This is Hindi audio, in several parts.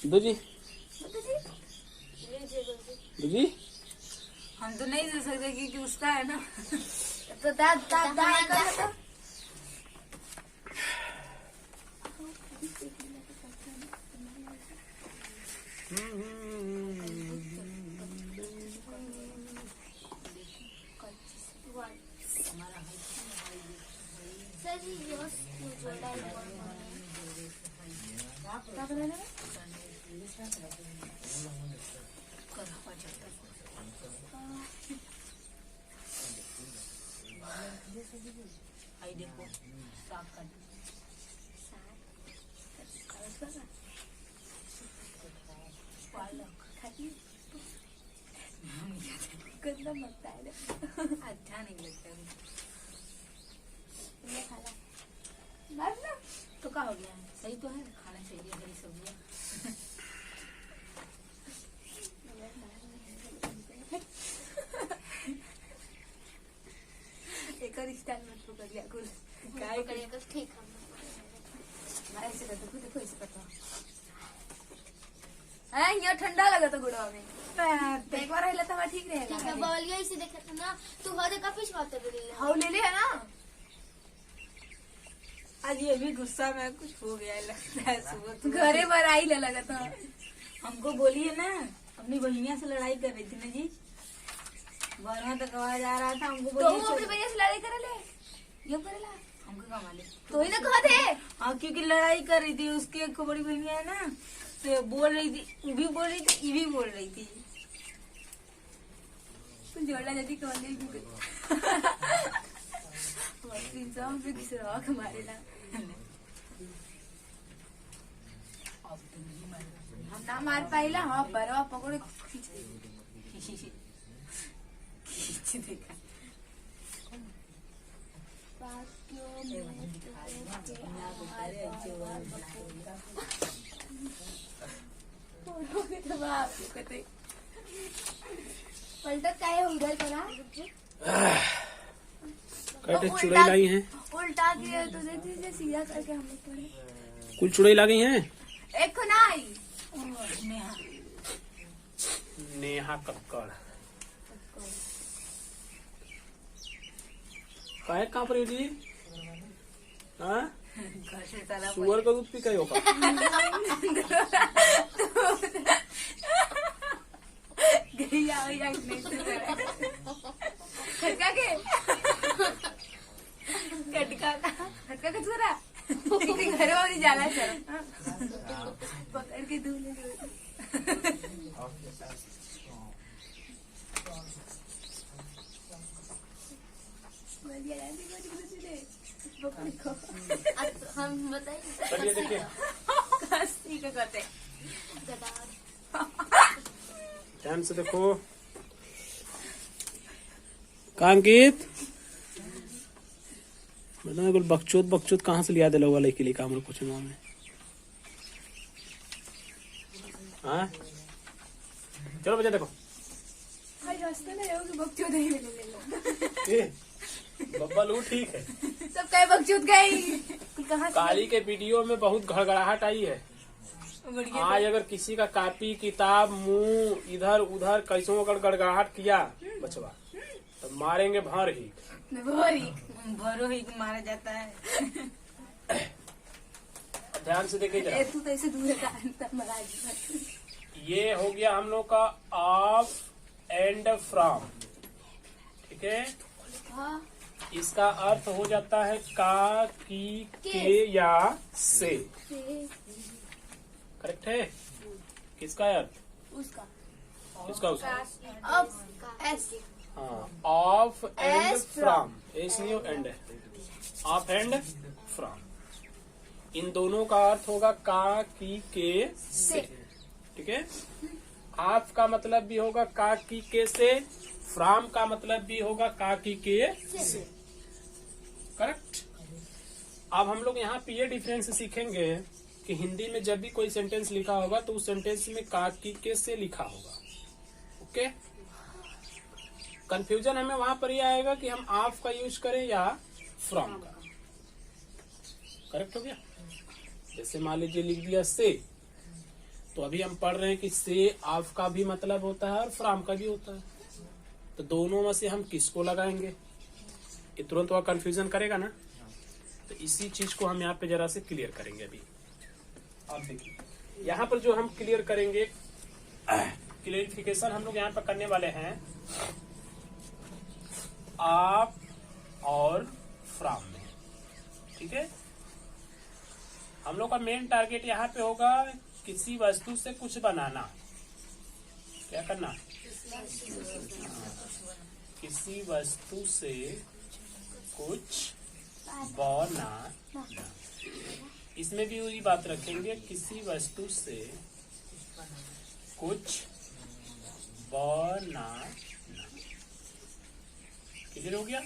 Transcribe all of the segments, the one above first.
दो जी हम तो नहीं दे सकते क्योंकि उसका है ना। तो दादा आई देखो साफ कर गंदा लगता है अच्छा नहीं लगता ना। तो क्या हो गया? सही तो है, खाना चाहिए हरी सब्जियाँ। एक और स्टाइल मत पकड़ लिया कुल काय करेगा ठीक है। मैं ऐसे करता हूँ, देखो ऐसे करता हूँ। ये ठंडा लगा तो गुड़वा में एक बार रहता तो ठीक ठीक है रहेगा। बॉलिया इसे देखा था ना तू हरे का पीछ बात कर रही है। हाँ ले लिया ना। आज ये भी गुस्सा में कुछ हो गया लगता है। सुबह घरे पर आई लगा था। हमको बोलिए ना, अपनी बहनिया से लड़ाई कर रही थी ना जी। बारह तक आवाज आ रहा था, हमको तो वो अपनी बहनिया से लड़ाई कर ले ये करेला हमको कहा मालूम तो ही तो कहा थे। हाँ क्योंकि लड़ाई कर रही थी। उसकी एक बड़ी बहनिया है ना, तो बोल रही थी, वो भी बोल रही थी, ये भी बोल रही थी। जोड़ा जाती कौन हमारे ना हम ना मार पाइला। हाँ पर पकड़े खींच देखा पलटा काय उधर करा कहते चुड़ई लाई हैं। उल्टा दिए तो जैसे सीधा करके हम लोग पड़े। कुल चुड़ई ला गई हैं। एक को नहीं नेहा कक्कड़ काहे कहाँ पर जी? हाँ सुअर का दूध पी का होगा। खटका के छोरा घर वाली जाला चल पकड़ के दूध हम बताइए चलिए देखिए का करते ध्यान से देखो। कांकित बताओ कुल बकचोद कहाँ से लिया दिला वाले के लिए काम कुछ में। हाँ चलो बच्चा देखो रास्ते में रहोगे बकचोद नहीं मिलेगा। बब्बा लू ठीक है। सब कहे बकचोद गई कहाँ काली के वीडियो में बहुत घड़घड़ाहट आई है। आज अगर किसी का कॉपी किताब मुंह इधर उधर कैसों अगर गड़गड़ाहट किया बचवा तो मारेंगे भर ही भरो ही मारा जाता है। ध्यान से देखिए जरा। तू तो ऐसे दूर है। ये हो गया हम लोग का ऑफ एंड फ्रॉम। ठीक है इसका अर्थ हो जाता है का की के या से। करेक्ट है। किसका अर्थ? उसका उसका अब एस हाँ ऑफ एंड फ्रॉम। एस नहीं एंड है। ऑफ एंड फ्रॉम इन दोनों का अर्थ होगा का की के से। ठीक है ऑफ का मतलब भी होगा का की के से। फ्रॉम का मतलब भी होगा का की के से। करेक्ट। अब हम लोग यहाँ पे ये डिफरेंस सीखेंगे कि हिंदी में जब भी कोई सेंटेंस लिखा होगा तो उस सेंटेंस में का की के से लिखा होगा। ओके कंफ्यूजन हमें वहां पर ये आएगा कि हम ऑफ का यूज करें या फ्रॉम का। करेक्ट हो गया। जैसे मान लीजिए लिख दिया से तो अभी हम पढ़ रहे हैं कि से ऑफ का भी मतलब होता है और फ्रॉम का भी होता है। तो दोनों में से हम किसको लगाएंगे, ये तुरंत वह कंफ्यूजन करेगा ना। तो इसी चीज को हम यहाँ पे जरा से क्लियर करेंगे। अभी आप देखिए यहाँ पर जो हम क्लियर करेंगे, क्लियरिफिकेशन हम लोग यहाँ पर करने वाले हैं आप और फ्रॉम में। ठीक है, हम लोग का मेन टारगेट यहाँ पे होगा किसी वस्तु से कुछ बनाना। क्या करना, किसी वस्तु से कुछ बनाना। इसमें भी वही बात रखेंगे, किसी वस्तु से कुछ बनाना। क्लियर हो गया?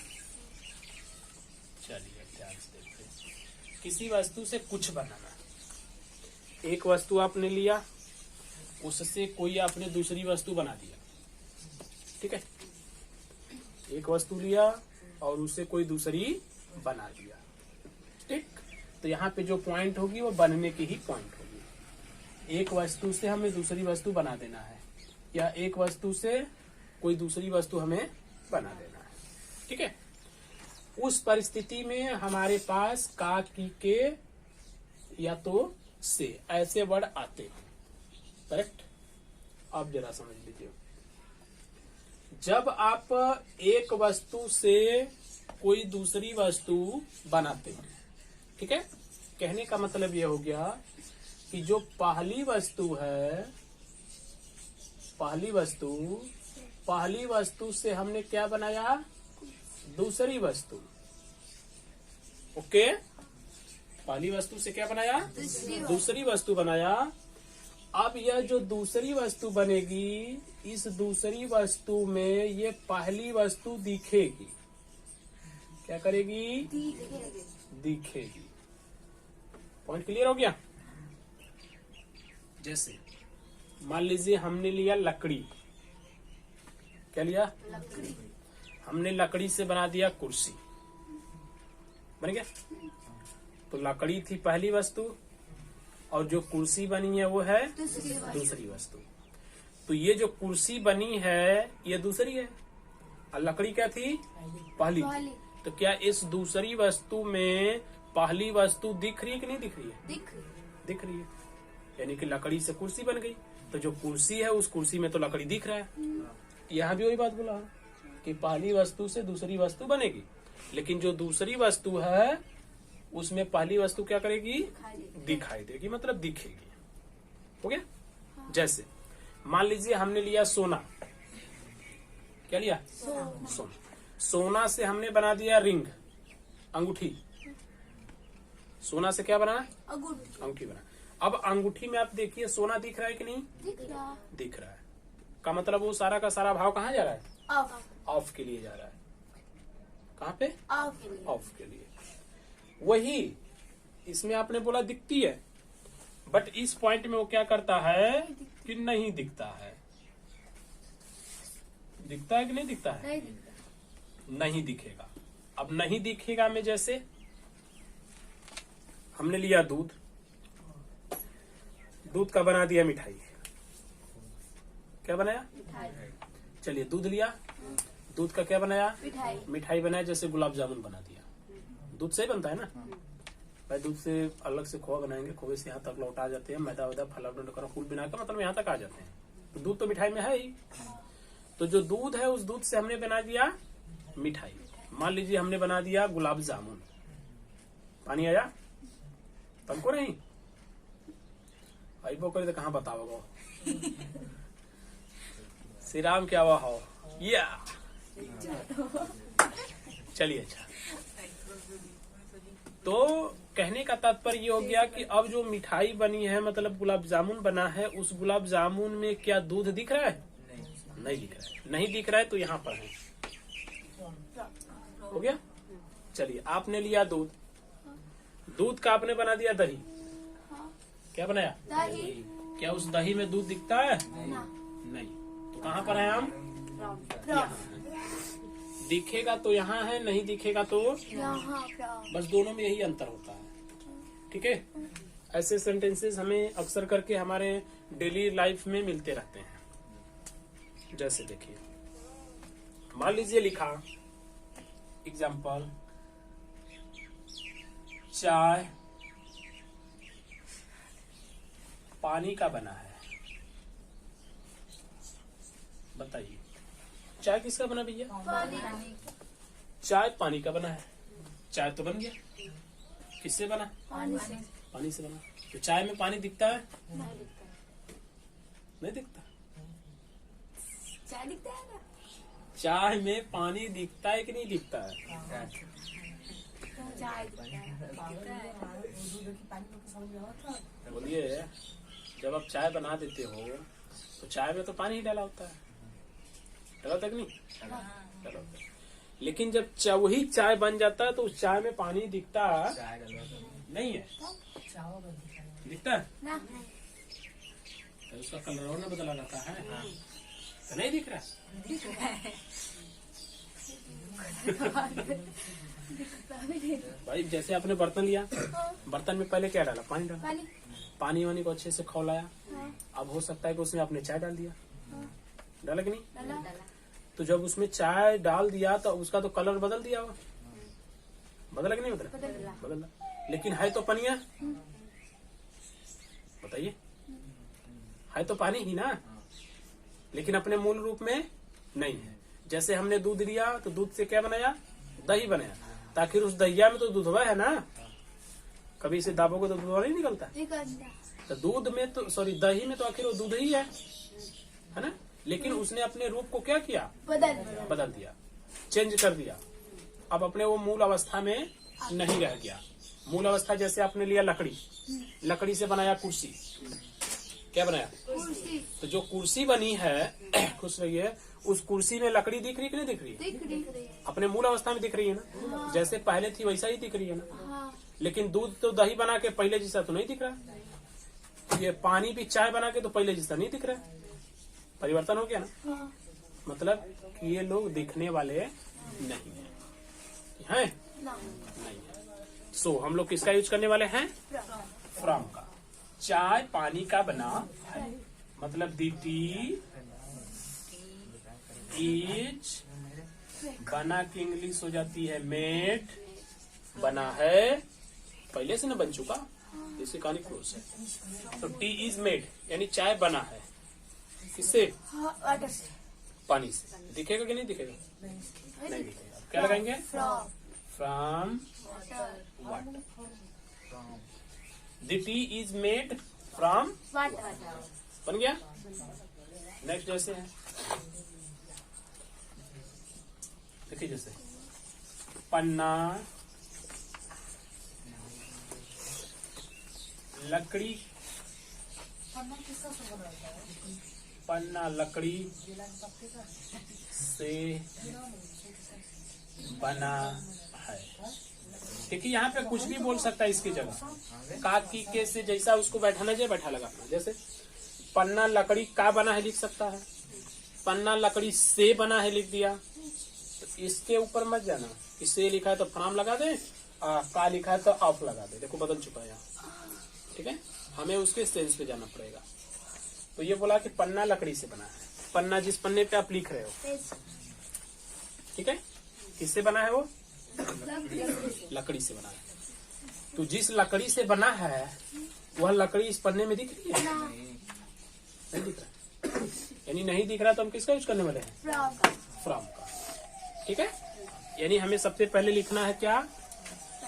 चलिए ध्यान से देखते हैं। किसी वस्तु से कुछ बनाना, एक वस्तु आपने लिया, उससे कोई आपने दूसरी वस्तु बना दिया। ठीक है, एक वस्तु लिया और उससे कोई दूसरी बना दिया। ठीक, तो यहाँ पे जो पॉइंट होगी वो बनने की ही पॉइंट होगी। एक वस्तु से हमें दूसरी वस्तु बना देना है, या एक वस्तु से कोई दूसरी वस्तु हमें बना देना है। ठीक है, उस परिस्थिति में हमारे पास का, की, के या तो से ऐसे वर्ड आते हैं। करेक्ट? आप जरा समझ लीजिए, जब आप एक वस्तु से कोई दूसरी वस्तु बनाते हैं, ठीक है, कहने का मतलब यह हो गया कि जो पहली वस्तु है, पहली वस्तु से हमने क्या बनाया, दूसरी वस्तु। ओके, पहली वस्तु से क्या बनाया, दूसरी वस्तु बनाया। अब यह जो दूसरी वस्तु बनेगी, इस दूसरी वस्तु में ये पहली वस्तु दिखेगी। क्या करेगी, दिखेगी। पॉइंट क्लियर हो गया? जैसे मान लीजिए हमने लिया लकड़ी। क्या लिया, लकड़ी। हमने लकड़ी से बना दिया कुर्सी, बन गया। तो लकड़ी थी पहली वस्तु और जो कुर्सी बनी है वो है दूसरी वस्तु। तो ये जो कुर्सी बनी है ये दूसरी है और लकड़ी क्या थी, पहली थी। तो क्या इस दूसरी वस्तु में पहली वस्तु दिख रही है कि नहीं दिख रही है? दिख रही है, यानी कि लकड़ी से कुर्सी बन गई। तो जो कुर्सी है उस कुर्सी में तो लकड़ी दिख रहा है। यहाँ भी वही बात बोला कि पहली वस्तु से दूसरी वस्तु बनेगी, लेकिन जो दूसरी वस्तु है उसमें पहली वस्तु क्या करेगी, दिखाई देगी, मतलब दिखेगी। हो गया? जैसे मान लीजिए हमने लिया सोना। क्या लिया, सोना। सोना से हमने बना दिया रिंग, अंगूठी। सोना से क्या बना, अंगूठी बना। अब अंगूठी में आप देखिए सोना दिख रहा है कि नहीं, दिख रहा है। का मतलब वो सारा का सारा भाव कहाँ जा रहा है, ऑफ के लिए जा रहा है। कहाँ पे, ऑफ के लिए। वही इसमें आपने बोला दिखती है, बट इस पॉइंट में वो क्या करता है कि नहीं दिखता है। दिखता है कि नहीं दिखता है, नहीं दिखेगा। अब नहीं दिखेगा में जैसे हमने लिया दूध, दूध का बना दिया मिठाई। क्या बनाया, चलिए दूध लिया, दूध का क्या बनाया, मिठाई बनाया। जैसे गुलाब जामुन बना दिया, दूध से ही बनता है ना भाई। दूध से अलग से खोआ बनाएंगे, खोए से यहाँ तक लौटा जाते हैं, मैदा वैदा फला फूल बना कर मतलब यहाँ तक आ जाते हैं। तो दूध तो मिठाई में है ही। तो जो दूध है उस दूध से हमने बना दिया मिठाई। मान लीजिए हमने बना दिया गुलाब जामुन। पानी आया तुमको नहीं आई वो करे तो कहाँ बताओ श्री राम क्या हुआ हो या चलिए। अच्छा, तो कहने का तात्पर्य ये हो गया कि अब जो मिठाई बनी है, मतलब गुलाब जामुन बना है, उस गुलाब जामुन में क्या दूध दिख रहा है, नहीं दिख रहा है। नहीं दिख रहा है तो यहाँ पर है। हो गया? चलिए, आपने लिया दूध, दूध का आपने बना दिया दही। क्या बनाया, दही। क्या उस दही में दूध दिखता है, नहीं। तो कहाँ पर है हम, यहाँ। दिखेगा तो यहाँ है, नहीं दिखेगा तो यहाँ। बस दोनों में यही अंतर होता है। ठीक है, ऐसे सेंटेंसेस हमें अक्सर करके हमारे डेली लाइफ में मिलते रहते हैं। जैसे देखिए, मान लीजिए लिखा एग्जाम्पल, चाय पानी का बना है। बताइए चाय किसका बना भैया? चाय पानी का बना है। चाय तो बन गया, किससे बना? पानी से बना। तो चाय में पानी दिखता है? नहीं दिखता। चाय दिखता है ना? चाय में पानी दिखता है कि नहीं दिखता है? चाय दिखता है। बोलिए, जब आप चाय बना देते हो तो चाय में तो पानी ही डाला होता है, डाला होता है कि नहीं? डाला होता है। लेकिन जब वही चाय बन जाता है तो उस चाय में पानी दिखता नहीं है, दिखता है ना तो उसका कलर और ना बदला जाता है, तो नहीं दिख रहा। भाई जैसे आपने बर्तन लिया, बर्तन में पहले क्या डाला? पानी डाला। पानी वानी को अच्छे से खौलाया। अब हो सकता है कि उसमें आपने चाय डाल दिया, डाला कि नहीं? तो जब उसमें चाय डाल दिया तो उसका तो कलर बदल दिया होगा, बदला कि नहीं बदला? बदला। लेकिन है तो पनिया, बताइए, है तो पानी ही ना, लेकिन अपने मूल रूप में नहीं है। जैसे हमने दूध लिया तो दूध से क्या बनाया? दही बनाया। ताकि उस दहिया में तो दूधवा है ना, कभी इसे दाबोगे तो दूधवा नहीं निकलता। तो दूध में तो दही में तो आखिर वो दूध ही है ना। लेकिन उसने अपने रूप को क्या किया? बदल दिया, चेंज कर दिया। अब अपने वो मूल अवस्था में नहीं रह गया। मूल अवस्था जैसे आपने लिया लकड़ी, लकड़ी से बनाया कुर्सी, क्या बनाया? कुर्सी। तो जो कुर्सी बनी है, खुश रहिए, उस कुर्सी में लकड़ी दिख रही कि नहीं दिख रही है? दिख रही है। अपने मूल अवस्था में दिख रही है ना। हाँ। जैसे पहले थी वैसा ही दिख रही है ना। हाँ। लेकिन दूध तो दही बना के पहले जैसा तो नहीं दिख रहा। ये पानी भी चाय बना के तो पहले जैसा नहीं दिख रहा। परिवर्तन हो गया ना। हाँ। मतलब कि ये लोग दिखने वाले नहीं है, नहीं है। सो हम लोग किसका यूज करने वाले हैं? फ्रॉम का। चाय पानी का बना है, मतलब दी टी इज, बना की इंग्लिश हो जाती है मेड, बना है, पहले से ना बन चुका, इसकी कहानी क्लोज है। तो टी इज मेड यानी चाय बना है, किससे? वाटर से, पानी से। दिखेगा कि नहीं दिखेगा? नहीं दिखेगा। क्या लगाएंगे? From water. The T is made from water. बन गया। नेक्स्ट जैसे है, देखिए जैसे पन्ना लकड़ी, पन्ना लकड़ी से बना है। देखिए यहाँ पे कुछ भी बोल सकता है इसकी जगह। का की के से जैसा उसको बैठाना चाहिए बैठा लगा। जैसे पन्ना लकड़ी का बना है लिख सकता है, पन्ना लकड़ी से बना है लिख दिया। तो इसके ऊपर मत जाना, इससे लिखा है तो फ्रॉम लगा दे, का लिखा है तो ऑफ लगा दे। देखो बदल चुका है यहाँ, ठीक है। हमें उसके सेंस पे जाना पड़ेगा। तो ये बोला कि पन्ना लकड़ी से बना है। पन्ना जिस पन्ने पे आप लिख रहे हो, ठीक है, किससे बना है? वो लकड़ी से बना है। तो जिस लकड़ी से बना है वह लकड़ी इस पन्ने में दिख रही है? नहीं दिख रहा। यानी नहीं दिख रहा तो हम किसका यूज करने वाले हैं? फ्रॉम का, ठीक है। यानी हमें सबसे पहले लिखना है क्या?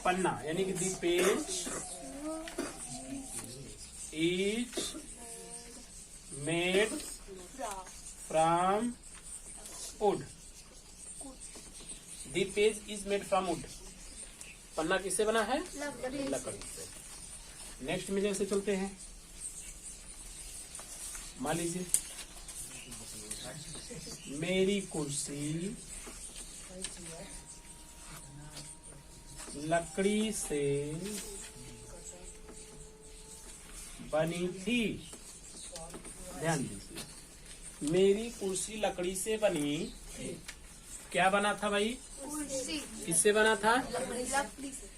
पन्ना, यानी कि the page is made from wood. The page is made from wood. पन्ना किससे बना है? लकड़ी से। नेक्स्ट में जैसे चलते हैं, मान लीजिए मेरी कुर्सी लकड़ी से बनी थी। ध्यान दीजिए, मेरी कुर्सी लकड़ी से बनी थी। क्या बना था भाई? कुर्सी किससे बना था? लकड़ी से।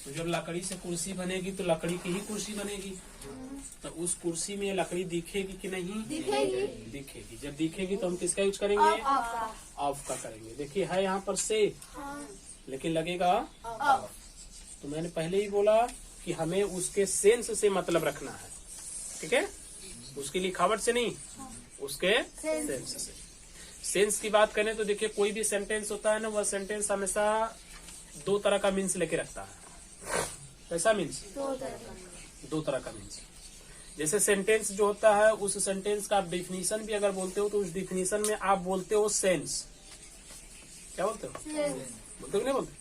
तो जब लकड़ी से कुर्सी बनेगी तो लकड़ी की ही कुर्सी बनेगी, तो उस कुर्सी में लकड़ी दिखेगी कि नहीं? दिखेगी। जब दिखेगी तो हम किसका यूज करेंगे? ऑफ का करेंगे। देखिए है यहाँ पर से, लेकिन लगेगा ऑफ। तो मैंने पहले ही बोला कि हमें उसके सेंस से मतलब रखना है, ठीक है? उसकी लिखावट से नहीं, उसके सेंस से। सेंस की बात करें तो देखिए कोई भी सेंटेंस होता है ना, वह सेंटेंस हमेशा दो तरह का मीन्स लेके रखता है। कैसा मीन्स? दो तरह का मीन्स। जैसे सेंटेंस जो होता है, उस सेंटेंस का आप डिफिनीशन भी अगर बोलते हो तो उस डिफिनीशन में आप बोलते हो सेंस। क्या बोलते हो? बोलते हो कि नहीं बोलते?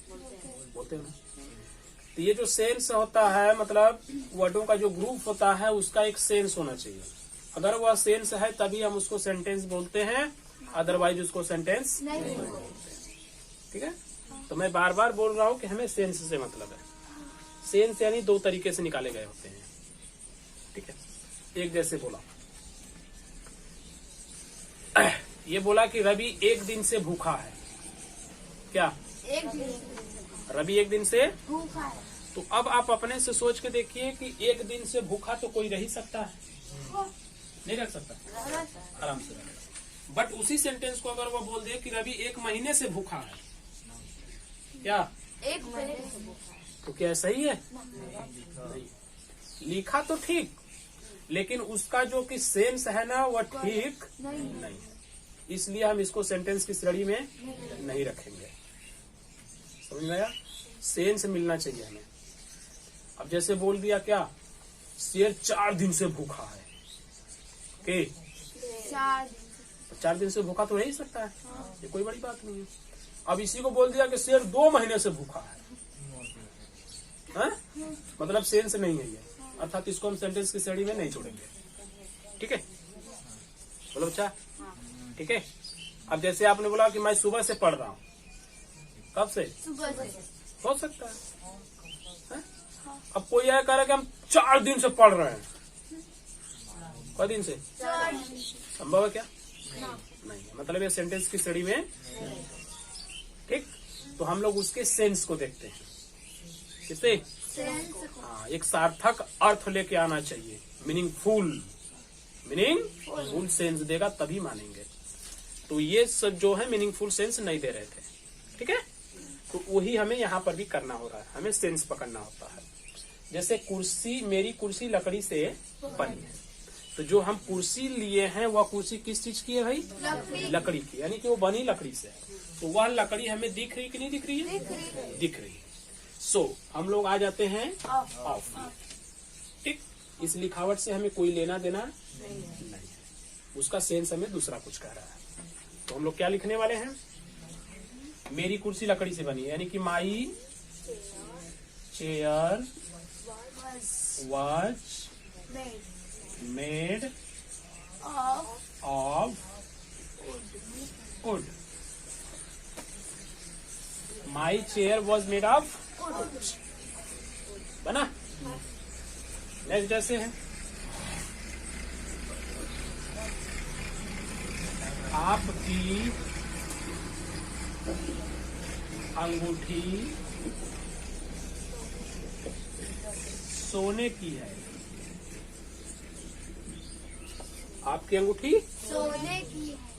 बोलते हो ना। तो ये जो सेंस होता है, मतलब वर्डों का जो ग्रुप होता है, उसका एक सेंस होना चाहिए। अगर वह सेंस है तभी हम उसको सेंटेंस बोलते हैं, अदरवाइज उसको सेंटेंस नहीं बोलते। ठीक है? तो मैं बार बार बोल रहा हूँ कि हमें सेंस से मतलब है। सेंस यानी दो तरीके से निकाले गए होते हैं, ठीक है? एक जैसे बोला, ये बोला कि रवि एक दिन से भूखा है। क्या? रवि एक दिन से भूखा है। तो अब आप अपने से सोच के देखिए कि एक दिन से भूखा तो कोई रह ही सकता है? नहीं रख सकता, आराम से रहेगा। बट उसी सेंटेंस को अगर वो बोल दे कि रवि एक महीने से भूखा है, क्या? एक महीने से भूखा है। तो क्या सही है? नहीं। लिखा तो ठीक, लेकिन उसका जो कि सेंस है ना, वह ठीक नहीं है। इसलिए हम इसको सेंटेंस की श्रेणी में नहीं रखेंगे। समझ में आया? सेंस मिलना चाहिए हमें। अब जैसे बोल दिया क्या, शेर 4 दिन से भूखा है, के 4 दिन से भूखा तो रह ही सकता है, ये कोई बड़ी बात नहीं है। अब इसी को बोल दिया कि शेर 2 महीने से भूखा है, मतलब सेंस नहीं है ये, अर्थात इसको हम सेंटेंस की श्रेणी में नहीं जोड़ेंगे। ठीक है, बोलो बच्चा, ठीक है। अब जैसे आपने बोला कि मैं सुबह से पढ़ रहा हूँ, कब से? सुबह से। हो सकता है? अब कोई यह कह रहा है कि हम 4 दिन से पढ़ रहे हैं, कई दिन से? संभव है क्या? नहीं, मतलब ये सेंटेंस की श्रेणी में। ठीक, तो हम लोग उसके सेंस को देखते हैं। किससे? हाँ, एक सार्थक अर्थ लेके आना चाहिए, मीनिंगफुल सेंस देगा तभी मानेंगे। तो ये सब जो है मीनिंगफुल सेंस नहीं दे रहे थे, ठीक है। तो वही हमें यहाँ पर भी करना हो रहा है, हमें सेंस पकड़ना होता है। जैसे कुर्सी, मेरी कुर्सी लकड़ी से बनी है, तो जो हम कुर्सी लिए हैं वह कुर्सी किस चीज की है भाई? लकड़ी की, यानी कि वो बनी लकड़ी से। तो वह लकड़ी हमें दिख रही कि नहीं दिख रही है? दिख रही है। सो हम लोग आ जाते हैं ऑफ। ठीक, इस लिखावट से हमें कोई लेना देना नहीं है, उसका सेंस हमें दूसरा कुछ कह रहा है। तो हम लोग क्या लिखने वाले हैं? मेरी कुर्सी लकड़ी से बनी है, यानी कि my chair was made of wood. My chair was made of wood. बना? नेक्स्ट जैसे है, आपकी अंगूठी सोने की है। आपकी अंगूठी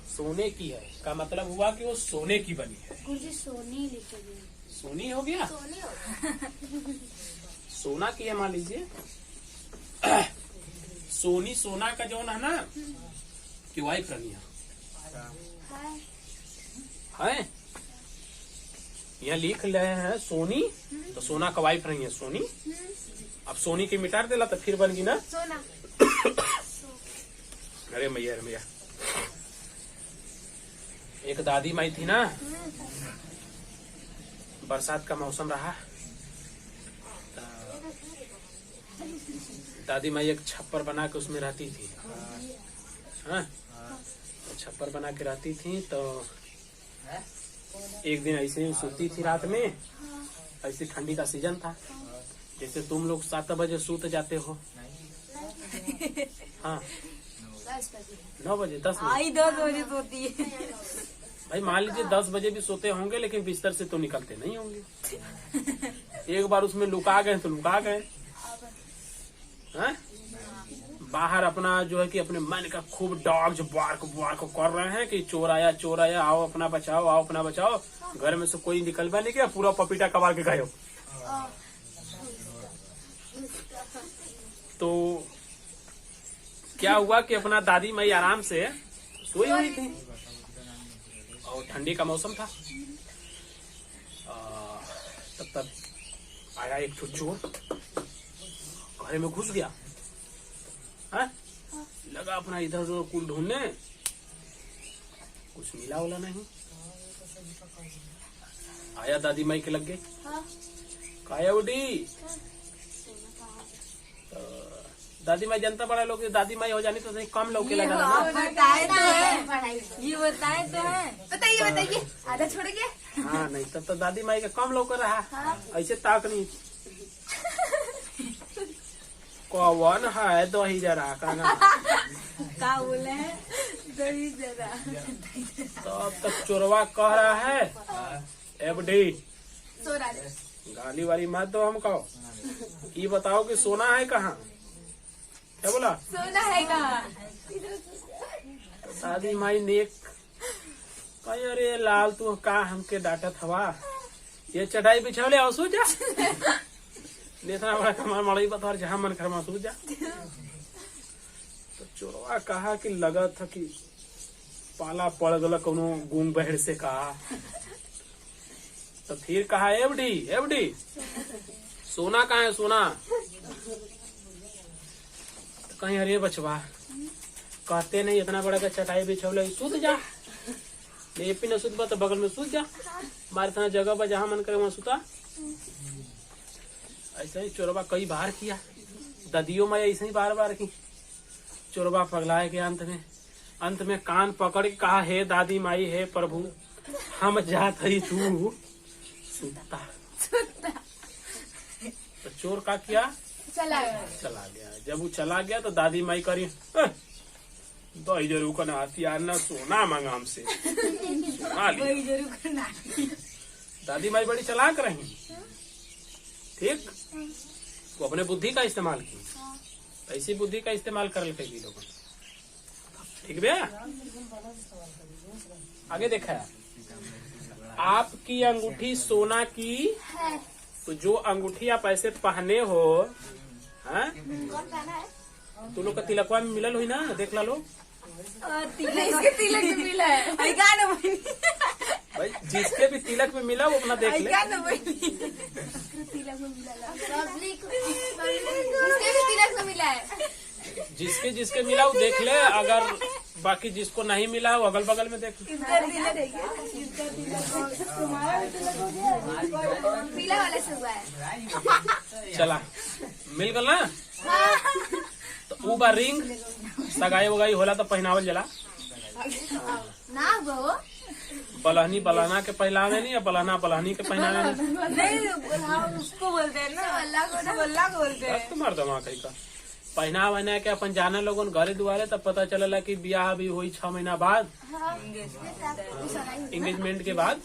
सोने की है का मतलब हुआ कि वो सोने की बनी है। कुर्सी सोनी लिखे गई। सोनी हो गया, सोना की है मान लीजिए। सोनी सोना का जो है ना कि वाइफ रनिया है, यहाँ लिख रहे हैं सोनी, तो सोना का वाइफ रही है सोनी। अब सोनी की मिटार देला तो फिर बन गई ना सोना। अरे मैया, एक दादी माई थी ना, बरसात का मौसम रहा, दादी माई एक छप्पर बना के उसमें रहती थी। हाँ, तो छप्पर बना के रहती थी। तो एक दिन ऐसे ही सोती थी रात में, ऐसे ठंडी का सीजन था, जैसे तुम लोग 7 बजे सूत जाते हो। हाँ, 9 बजे 10 बजे आई 10 बजे सोती है। भाई मान लीजिए 10 बजे भी सोते होंगे, लेकिन बिस्तर से तो निकलते नहीं होंगे। एक बार उसमें लुका गए तो लुका गए। हैं? बाहर अपना जो है कि अपने मन का खूब डॉग्स बार्क कर रहे हैं कि चोर आया, आओ अपना बचाओ। घर में से कोई निकलवा नहीं गया, पूरा पपीता कबार के गए। तो क्या हुआ कि अपना दादी माई आराम से सोई हुई थी और ठंडी का मौसम था। तब तक आया एक चोर, घर में घुस गया। है? लगा अपना इधर उधर कुल ढूंढने, कुछ मिला वाला नहीं। आया दादी माई के लग गए। काया उठी दादी माई, जनता बड़ा लोग दादी माई हो जानी तो सही कम लौके लगा ना। बताए तो है। बताइए आधा छोड़ के। हाँ नहीं तब तो दादी माई का कम लौक रहा। ऐसे ताक नहीं कौन है दही जरा का बोले हैं दही जरा। तब तक चोरवा कह रहा है एफडी गाली वाली मत दो हमको, ये बताओ कि सोना है कहाँ? क्या बोला? सोना है कहाँ? दादी माई नेक कही अरे लाल तू का हमके डांटत हवा, ये चढ़ाई बिछावले आओ सो जा। इतना बड़ा कमाल मड़ई बता जहाँ मन कर सूझ जा। तो चोरवा कहा कि लगा था कि पाला पड़ गला कोनो गूंग बहर से कहा। तो फिर कहा एफडी सोना कहाँ है सोना? तो कहीं अरे बचवा कहते नहीं इतना बड़ा का चटाई बिछौले सूझ जा, लेपी न सुतबा तो बगल में सूझ जा, मारे इतना जगह पर जहाँ मन करे वहाँ सुता। ऐसा ही चोरबा कई बार किया, ददियों में ऐसे ही बार की। चोरबा पगलाए के अंत में कान पकड़ के कहा हे दादी माई हे प्रभु हम जात हई तू सुता। तो चोर का किया चला गया। जब वो चला गया तो दादी माई करी दही जरूर का हथियार न सोना मांगा हमसे, सोना लिया। दादी माई बड़ी चालाक रही, ठीक, वो अपने बुद्धि का इस्तेमाल की, ऐसी बुद्धि का इस्तेमाल कर लेते लोगों। ठीक भैया आगे देखा है, आपकी अंगूठी सोना की, तो जो अंगूठी आप ऐसे पहने हो, हैं? तो लोग का तिलकवा में मिलल हुई ना, देख ला लो। तिलक में मिला है भाई, जिसके भी तिलक में मिला वो अपना देख ले। तिलक में मिला है। जिसके मिला वो देख ले, अगर बाकी जिसको नहीं मिला वो अगल बगल में देख ले। पीला वाले से हुआ है। चला मिल गल ना। तो वो बार रिंग सगाई वगाई होला तो पहनावल जला ना वो बलहनी बलाना के पहनावे नहीं, या बलाना बलहनी के पहनावे नहीं, उसको बोलते हैं ना, बल्ला को बोलते हैं। तुम्हार दिमाग का पहना वहना के अपन जाने लोगन घरे दुआरे, तब पता चलला कि ब्याह भी हुई 6 महीना बाद, एंगेजमेंट के बाद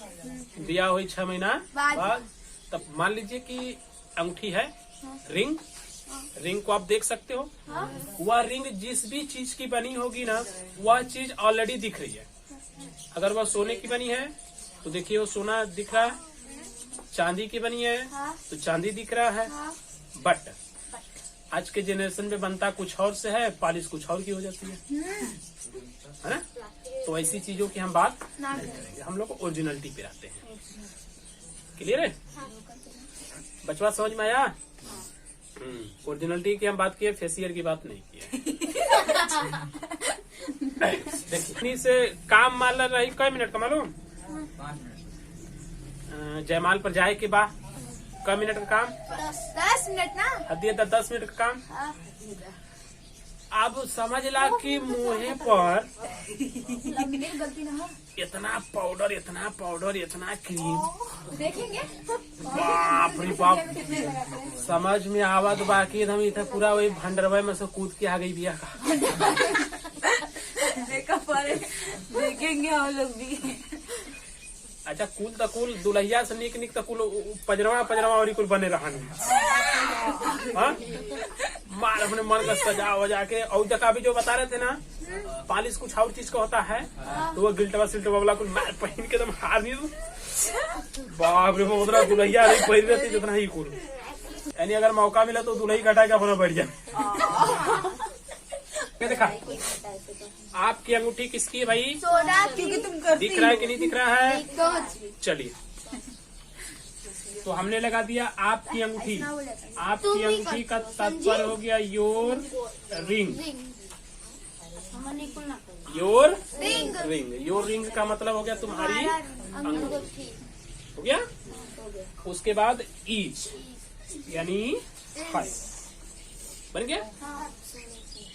ब्याह हुई 6 महीना बाद। तब मान लीजिए कि अंगूठी है, रिंग को आप देख सकते हो। वह रिंग जिस भी चीज की बनी होगी ना, वह चीज ऑलरेडी दिख रही है। अगर वह सोने की बनी है तो देखिए वो सोना दिख रहा है, चांदी की बनी है तो चांदी दिख रहा है। बट आज के जनरेशन में बनता कुछ और से है, पॉलिश कुछ और की हो जाती है ना। तो ऐसी चीजों की हम बात नहीं करेंगे, हम लोग ओरिजिनलिटी पे रहते हैं। क्लियर है बचवा, समझ में आया? ओरिजिनलिटी की हम बात किए, फेसियर की बात नहीं की है। देखिए से काम मान रही कई मिनट का मालूम, जयमाल पर जाए के बाद कई मिनट का काम? 10 मिनट ना। हदिये 10 मिनट का काम। अब समझ ला कि मुँह पर इतना पाउडर इतना क्रीम, देखेंगे बाप रे बाप, समझ में आवत बाकी हम इधर पूरा वही भंडरवा में से कूद के आ गई बिया का। देखेंगे हम लोग भी। अच्छा कुल तो कुल दुल्हिया से निक निक तो कुल पजरवा और कुल बने रहा हाँ? मार अपने मन का सजा वजा के। और जब अभी जो बता रहे थे ना पालिश कुछ और चीज का होता है तो वो गिल्टवा सिल्टवा वाला कुल मार पहन के एकदम हार नहीं बाप रे उतना दुल्हिया नहीं पहन रहती जितना ही कुल। यानी अगर मौका मिला तो दुल्ही घटा के अपना बढ़ जाए। देखा आपकी अंगूठी किसकी है भाई? सोना क्योंकि तुम करती दिख रहा है कि नहीं दिख रहा है? तो चलिए तो हमने लगा दिया आपकी अंगूठी। आपकी अंगूठी का तात्पर्य हो गया your ring. Your ring. Your ring का मतलब हो गया तुम्हारी अंगूठी। हो गया। उसके बाद ईच यानी 5 बन गया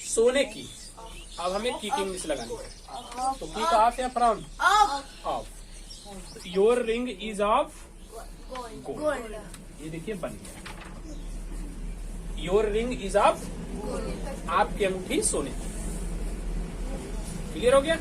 सोने की। अब हमें की इंग्लिश लगानी है तो की का ऑफ या from? Of. Your ring is of gold. ये देखिए बन गया योर रिंग इज ऑफ। आपकी अंगूठी सोने की। क्लियर हो गया?